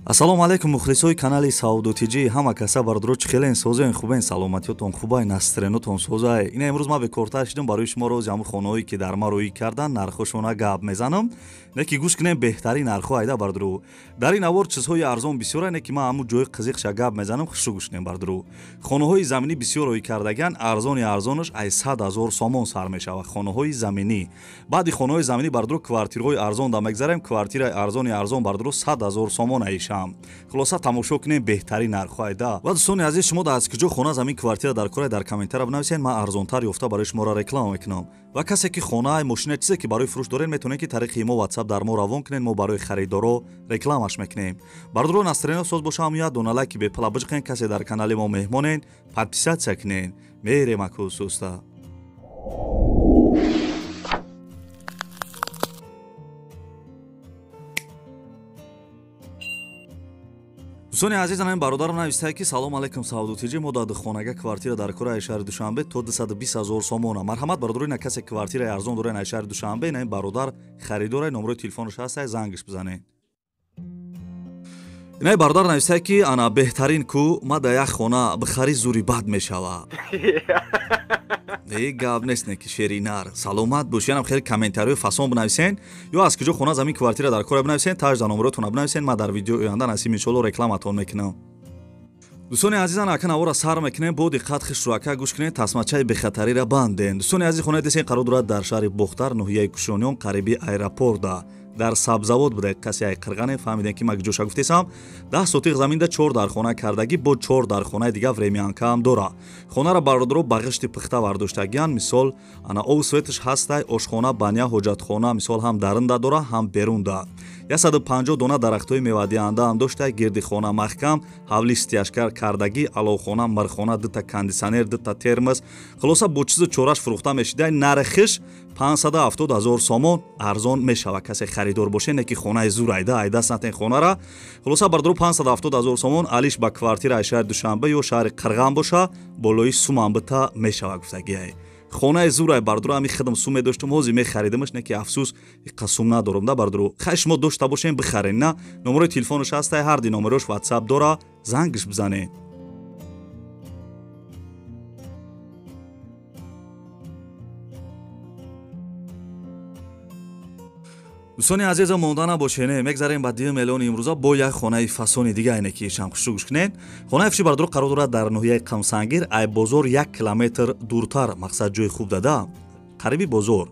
Ассалому алайкум мухлисои канали Саудотиҷи ҳама каса бардро чӣ хелен созаен хубен саломатиётон хубай настренутон созае. Ина имрӯз ман бекортар шидам барои шумо рози ҳамун хонаҳое ки дар ма рӯӣ кардан нархошона гап мезанам. Не ки гӯш кунем беҳтарин нархҳо айда бардро. Дар ин авор чизҳои арзон бисёра не ки ман ҳамун ҷои қизиқша гап мезанам хушу гӯш кунем бардро. Хонаҳои заминӣ бисёр рӯӣ кардаган арзони арзонаш ай 100 000 сомон сар мешавад. Хонаҳои заминӣ. Баъди хонаҳои заминӣ бардро квартираҳои арзон да мегзарем. Квартираи арзон бардро 100 000 сомон аишам. Хулоса тамошо кунем беҳтарин нархҳо айда. Ва дӯстони азиз шумо дар аз куҷо хона замин квартира дар кора дар комментария бинависед. Ман арзонтар ёфта барои шуморо реклама мекунам. Ва касе ки хона мошина чизе ки барои фурӯш доред метавонед ки тариқи мо WhatsApp дар мо равон кунед. Мо барои харидоро рекламаш мекунем. Бардро настроение соз бошам я дона лайки бепла бижқен касе дар канали мо меҳмонен подписатсия кунен. Мерем акус уста. دوستان عزیز من برادرم نوشته که سلام علیکم سعودوتیجی ما در خانگاه کوارتیر در کره شهر دوشنبه تا 220,000 سومون مرحمت برادرای نکس کوارتیر ارزان داره شهر دوشنبه نه برادر خریدار نمره تلفنش هست زنگش بزنه. نه برادر نوشته که انا بهترین کو ما در یک خانه بخری زوری بد میشوه. دیگه گاب نیست نه که شیرینار سلامت باشین. خیلی کامنتاری فاصون بنویسین یا از کجا خونه زمین کوارتیر در کره بنویسین تاج نمراتون بنویسین. ما در ویدیو آینده نصیب ان شاء الله رکلامتون میکنم. دوستان عزیزان اکن اورا سر میکنین با دقت خشروکا گوش کنین تسمچای به خطری را بندین. دوستان عزیز خونه دیسین قرار دارد در شهر بختر ناحیه کوشانیان قریبی ایرپورت дар сабзавод буде касе ай қирғане фаҳмидем ки мак ҷоша гуфтесам 10 сотиқ заминда 4 дар хона кардагӣ бо 4 дар хонаи дига времянкаам дора. Хонара бародро ба ғишти пухта вардоштагиян мисол ана ов светш ҳастай ошхона баня ҳоҷатхона мисол ҳам даринда дора ҳам берунда 150 дона дарахтҳои мевадиҳандаам дошта гирди хона маҳкам ҳавли стяшкар кардагӣ аловхона мархона дита кондисионер дита термос хулоса бо чизи чораш фурӯхта мешида нархиш 570,000 сомон арзон мешава. касе харидор боше не ки хонаи зур айда сатен хонара хулоса бардро 570,000 сомон алиш ба квартира шаҳри душанбе ё шаҳри қирған боша болои сумам бита мешава гуфтагиай. хонаи зурай бардро ами хидм суме доштум ҳозир мехаридимаш не ки афсус қасум надорам да бардро хай шумо дошта бошен бихарен на номерои телефонаш ҳастай ҳар ди номерош WhatsApp дора зангиш бизанед. دوستان عزیز مونده نباشین میگذاریم بعد دیگه میلیون امروزا با یک خانه فاسونی دیگه اینه که شام خوشو گوش کنین. خانه افشی بردر قرار دارد در ناحیه قمسنگیر ای بازار 1 کیلومتر دورتر مقصد جای خوب داده قریبی بازار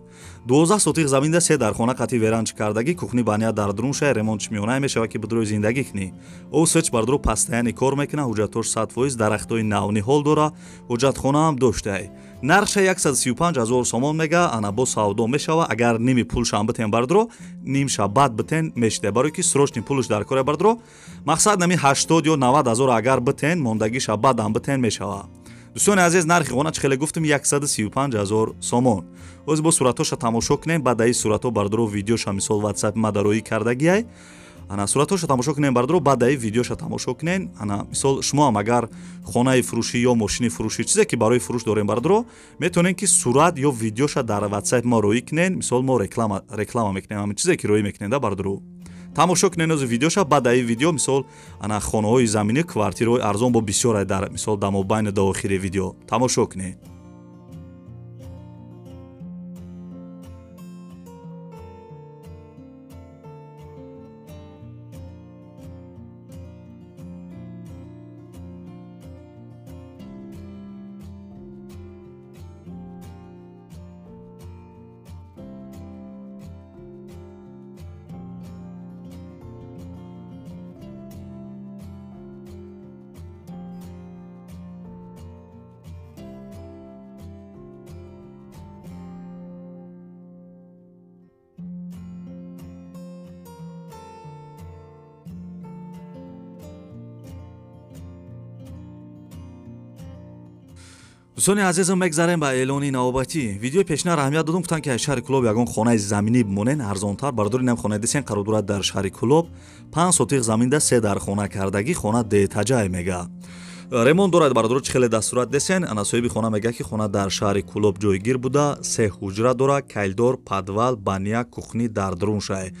12 сотиқ заминда 3 дар хона қати веранч кардагӣ кухни баня дар друнша ремонтш меёнае мешава ки бидрои зиндагӣ кунӣ. О сеч бардро пастаяни кор мекуна ҳуҷҷатош 100% дарахтои навниҳол дора ҳуҷҷатхонаам доштае. нарша 135,000 сомон мега ана бо савдо мешава агар ними пулшам битен бардро нимша бад битен мешида барои ки срочни пулш дар кора бардро мақсад нами 80 ё 90,000 агар битен мондагиша бадам битен мешава. دوستان عزیز نرخ خونه چه خیلی گفتم 135,000 سومون. اوز با صورتاشو تماشا کنیم بعد ای صورتو بردارو ویدیوش مثال واتساپ مدارویی کردگی انا صورتاشو تماشا کنیم بردارو بعد ای ویدیوشو تماشا کنین انا مثال شما هم اگر خانه فروشی یا ماشین فروشی چیزی که برای فروش دارین بردارو میتونین که صورت یا ویدیوشو در واتساپ ما روی کنین مثال ما реклама میکنیم همین چیزی که روی میکنین دا بردارو тамошо кунед аз видеоша баъд аи видео мисол ана хонаҳои заминӣ квартираҳои арзон бо бисёр дар мисол дамобайни давохири видео тамошо кунед. دوستان عزیزم میگذاریم به اعلان نوبتی ویدیو پیشنهاد اهمیت دادم گفتن که شهر کلوب یگان خانه زمینی بمونن ارزانتر برداری نم خانه دیسن قرار دارد در شهر کلوب 5 سотиқ заминда 3 дар хона кардагӣ хона детаҷай мега ремонт дорад бардро чӣ хеле дастурат десен. Ана соҳиби хона мегӯяд ки хона дар шаҳри Кӯлоб ҷойгир буда 3 ҳуҷра дора, кайлдор, падвал, баня, кухни дар дурун шаҳр.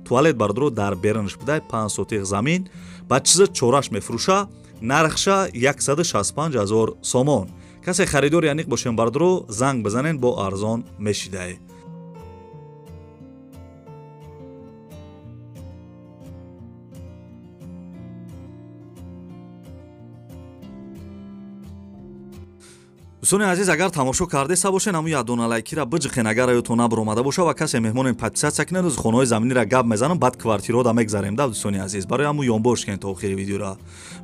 Туалет бардро дар бернш буда 5 сотиқ замин ба чиза чораш мефурӯша. нархша 165 000 сомон. касе харидори аниқ бошен бардро занг бизанен бо арзон мешидай. дӯстони азиз, агар тамошо кардаеса бошен ҳамун ядона лайкира биҷиқен агар аётон набуромада боша ва касе меҳмонен подписатсия кинен рӯзи хонаҳои заминира гап мезанам баъд квартираҳода мегзарем да дӯстони азиз. барои ҳамун ёнбош кен то охири видеора.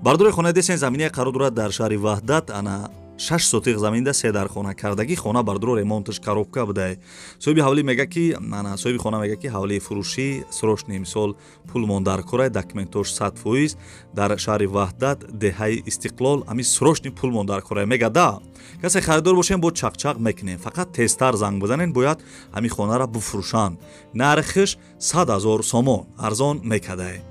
бардори хонаи десен замине қарор дорад дар шаҳри Ваҳдат. ана 6 сотиқ заминда 3 дар хона кардагӣ хона бардро ремонташ коробка будай. соҳиби ҳавлӣ мега ки соҳиби хона мега ки ҳавлии фурӯшӣ срочни мисол пулмон дар кора документош 100% дар шаҳри Ваҳдат деҳаи Истиқлол ами срочни пулмон дар кора мега да. касе харидор бошен бо чақчақ мекунем. фақат тезтар занг бизанен бояд ҳами хонара буфурӯшанд. нархиш 100 000 сомон арзон мекадай.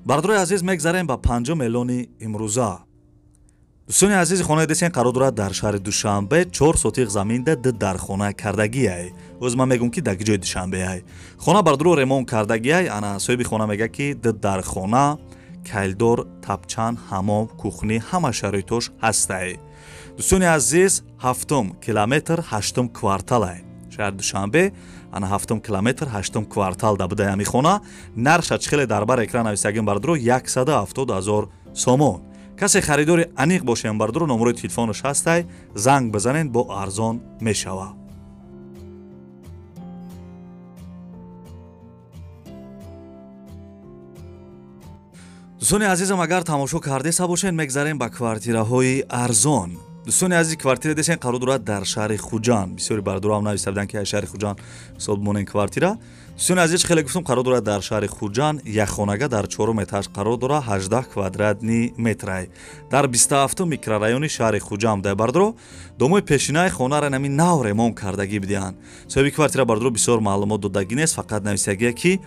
бардорои азиз мегзарем ба 5 миллиони имрӯза. дӯстони азизи хонаи десен қарор дорад дар шаҳри Душанбе 4 сотиқ заминда дар хона кардагиай. оз ман мегӯям ки дар ҷои Душанбеай. хона бардро ремонт кардагиай. ана соҳиби хона мега ки дар хона кайлдор, тапчан, ҳамом, кухни ҳама шароитош ҳастай. дӯстони азиз 7 километр 8 кварталай. шаҳри Душанбе ана 7 километр 8 квартал да будай ҳами хона. нарша чӣ хеле дар бар экран нависагим бардро 170 000 сомон. касе харидори аниқ бошен бардро номерои телефонош ҳастай занг бизанен бо арзон мешава. дӯстони азизам, агар тамошо кардаеса бошен мегзарем ба квартираҳои арзон. дӯстони азизи квартира десен қарор дорад дар шаҳри Хуҷанд. бисёри бардоро ҳам нависта буданд ки шаҳри Хуҷанд ҳисоб монен квартира. дӯстони азиз, хеле гуфтам қарор дорад дар шаҳри Хуҷанд якхонага дар 4 этаж қарор дора 18 квадратни метрай. дар 27 микрорайони шаҳри Хуҷанд дай бардоро домои пешинаи хонара нами нав ремонт кардагӣ бидиан. соҳиби квартира бардоро бисёр маълумот додагӣ нест, фақат нависагия ки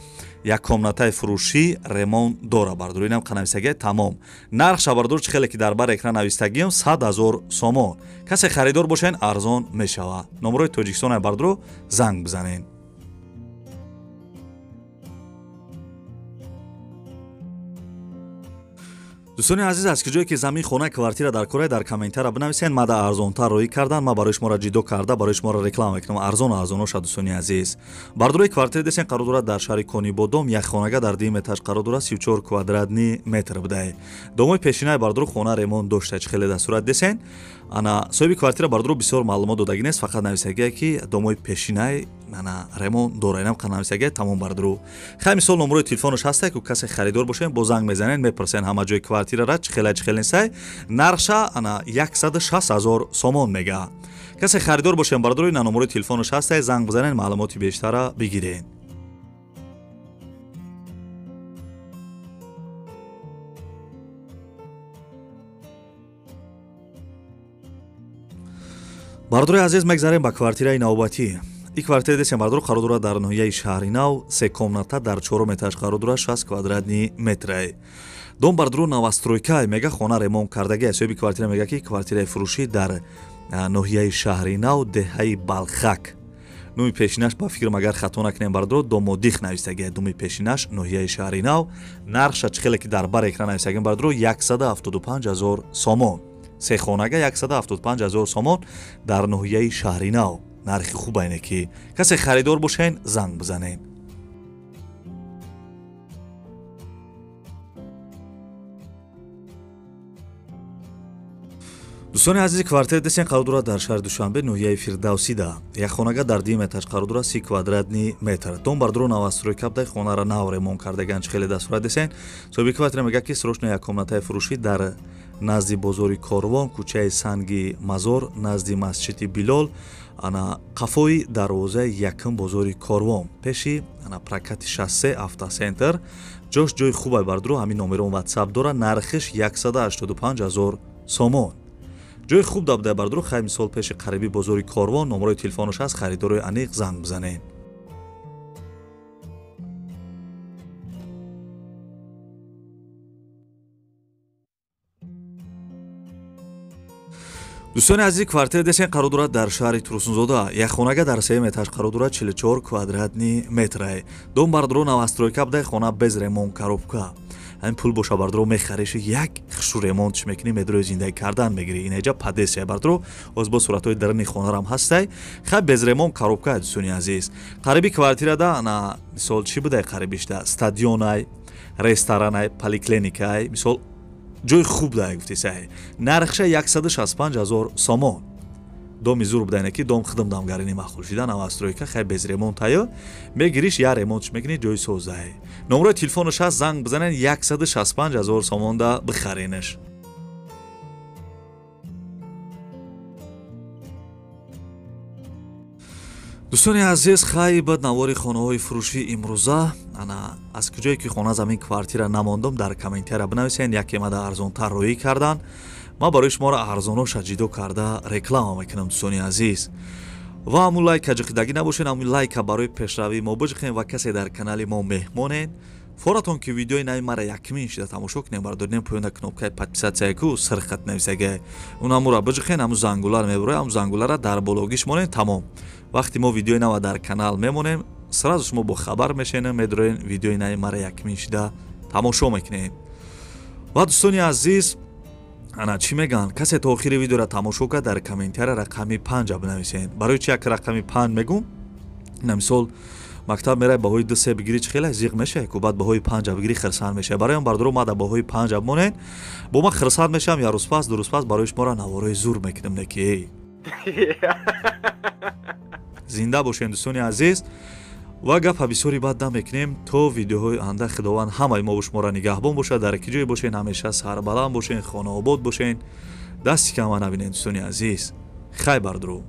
як комнатаи фурӯшӣ ремонт дора бардоро. инам нависагия тамом. нархша бардоро чӣ хеле ки дар бар экран навистагиам 100 000 сомон. касе харидор бошен арзон мешава. номерои Тоҷикистонай бардоро занг бизанен. дӯстони азиз, аз ки ҷое ки замин хона квартира дар корае дар комментара бинависен. мада арзонтар роӣ кардан ма барои шуморо ҷидо карда барои шуморо реклама мекунам. арзоноша дӯстони азиз. бардорои квартира десен қарор дорад дар шаҳри Конибодом якхонага дар 2 этаж қарор дорад 34 квадратни метр будай. домои пешинаи бардоро хона ремонт дошта чӣ хеле дастурат десен. ана соҳиби квартира бардоро бисёр маълумот додагӣ нест, фақат нависагия ки домои пешинаи ана ремонт дора. инам нависагия тамом бардоро. хай мисол номерои телефонош ҳастай ки касе харидор бошен бо занг мезанен мепурсен ҳама ҷои квартирара чӣ хеле сай. нархша ана 160 000 сомон мега. касе харидор бошен бардоро ина номерои телефонош ҳастай занг бизанен маълумоти бештара бигирен. бардорои азиз, мегзарем ба квартираи навбатӣ. ин квартира десен бардоро қарор дорад дар ноҳияи шаҳри Нав 3 комната дар 4 этаж қарор дорад 60 квадратни метрай. дом бардоро новостройкай мега хона ремонт кардагиай. соҳиби квартира мега ки квартираи фурӯшӣ дар ноҳияи шаҳри Нав деҳаи Балхак. номи пешинаш ба фикрам агар хато накунем бардоро домодих навистагиай. номи пешинаш ноҳияи шаҳри Нав. нархша чӣ хеле ки дар бар экран навистагим бардоро 175 000 сомон. 3 хонага 175 000 сомон дар ноҳияи шаҳри Нав. нархи хубайне ки касе харидор бошен занг бизанен. дӯстони азизи квартира десен қарор дорад дар шаҳри Душанбе ноҳияи Фирдавсида. якхонага дар 2 этаж қарор дорад 30 квадратни метр. дом бардоро новостройка будай хонара нав ремонт кардаган чӣ хеле дастурат десен. соҳиби квартира мега ки срочно як комнатаи фурӯшӣ дар назди бозори Корвон, кӯчаи Санги Мазор, назди масҷиди Билол, ана қафои дарвозаи якм бозори Корвон, пеши ана прокати шассе автосентр. ҷош ҷои хубай бардоро ҳамин номерон WhatsApp дора. нархиш 185 000 сомон. ҷои хуб дабда бардоро хай мисол пеши қариби бозори Корвон номерои телефонош ҳаст. харидорои аниқ занг бизанен. дӯстони азизи квартира десен қарор дорад дар шаҳри турсунзода як хонага дар 3 этаж қарор дорад 44 квадратни метрае. Дом бардро новостройка буда хона без ремонт коробка. Ҳамин пул боша бардро мехариш як хишу ремонтш мекунӣ медрои зиндаги кардан мегирӣ. Инеҷа падесия бардро озбо суратҳои дарни хонарам ҳастай. Хай без ремонт коробка дӯстони азиз. Қариби квартирада на мисол чӣ будай қарибишда стадионай, ресторанай, поликлиникай, мисол ҷои хуб дай гуфтисай. Нархша 165 000 сомон. Доми зур будайне ки дом хидм дамгарини махулшида новостройка хай без ремонт аю. Мегириш я ремонтш мекунӣ ҷои создай. Номерои телефонаш ҳаст, занг бизанен 165 000 сомонда бихаринаш. дӯстони азиз, хай бад навори хонаҳои фурӯшии имрӯза ана аз куҷое ки хона замин квартира намондам дар комментария бинависен. Яке мада арзонтар роӣ кардан. Ма барои шуморо арзоноша ҷидо карда реклама мекунам дӯстони азиз. ва амун лайка ҷиқидагӣ набошен, амун лайка барои пешравии мо биҷиқен ва касе дар канали мо меҳмонен. Форатон ки видеои нави мара якмин шида тамошо кунем бардоринем поёна кнопкаи подписатсияку сирхат нависаге. Унамура биҷиқен амун зангулар мебуроя, амун зангулара дар бологиш монен тамом. Вақти мо видеои нава дар канал мемонем, сразу шумо бо хабар мешенем, медроен видеои нави мара якмин шида тамошо мекунем. Ва дӯстони азиз, ана чӣ меган? Касе то охири видеора тамошо кард дар комментария рақами 5 бинависен. Барои чи як рақами 5 мегум? На мисол мактаб мерай баҳои 2-3 бигирӣ чӣ хеле зиқ мешавад ку баъд баҳои 5 бигирӣ хирсан мешавад. Барои бардоро мада баҳои 5 монен. Бо ма хирсан мешавам я рӯзпас, ду рӯзпас барои шуморо наворои зур мекунем неки. Зинда бошен дӯстони азиз. ва гапа бисёри бад намекунем то видеоҳои оянда. Худованд ҳамаи мо шуморо нигаҳбон бошад. Дар ки ҷое бошен, ҳамеша сарбаланд бошен, хонаобод бошен. дасти кама набинед дӯстони азиз. хай бардро.